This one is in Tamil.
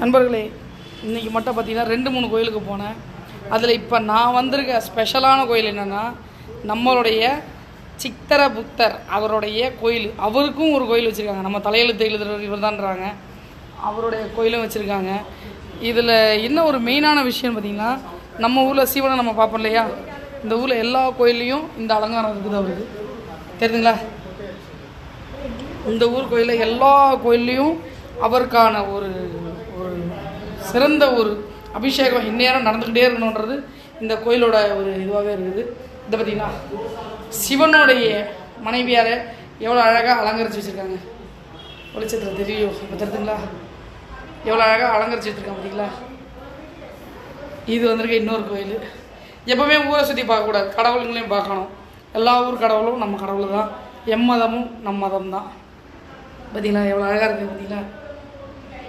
நண்பர்களே, இன்றைக்கி மட்டும் பார்த்திங்கன்னா 2-3 கோயிலுக்கு போனேன். அதில் இப்போ நான் வந்திருக்க ஸ்பெஷலான கோயில் என்னென்னா, நம்மளுடைய சித்தர புத்தர் அவருடைய கோயில். அவருக்கும் ஒரு கோயில் வச்சுருக்காங்க. நம்ம தலையெழுத்து எழுதுகிற இவர் தான்றாங்க, அவருடைய கோயிலும் வச்சுருக்காங்க. இதில் என்ன ஒரு மெயினான விஷயம் பார்த்திங்கன்னா, நம்ம ஊரில் சிவனை நம்ம பார்ப்போம் இல்லையா, இந்த ஊரில் எல்லா கோயில்லையும் இந்த அலங்காரம் இருக்குது அவருக்கு. தெரியுதுங்களா? இந்த ஊர் கோயிலில் எல்லா கோயில்லையும் அவருக்கான ஒரு ஒரு சிறந்த ஒரு அபிஷேகம் இந்நேரம் நடந்துக்கிட்டே இருக்கணுன்றது இந்த கோயிலோட ஒரு இதுவாகவே இருக்குது. இதை பார்த்திங்கன்னா சிவனுடைய மனைவியாரை எவ்வளோ அழகாக அலங்கரித்து வச்சுருக்காங்க. வெளிச்சத்தில் தெரியும், இப்போ தெரியுதுங்களா? எவ்வளோ அழகாக அலங்கரித்து வச்சுருக்காங்க பார்த்தீங்களா? இது வந்திருக்க இன்னொரு கோயில். எப்போவுமே ஊரை சுற்றி பார்க்கக்கூடாது, கடவுளுங்களையும் பார்க்கணும். எல்லா ஊர் கடவுளும் நம்ம கடவுள் தான். எம்மதமும் நம் மதம் தான். பார்த்தீங்களா எவ்வளோ அழகாக இருக்குது பார்த்தீங்களா?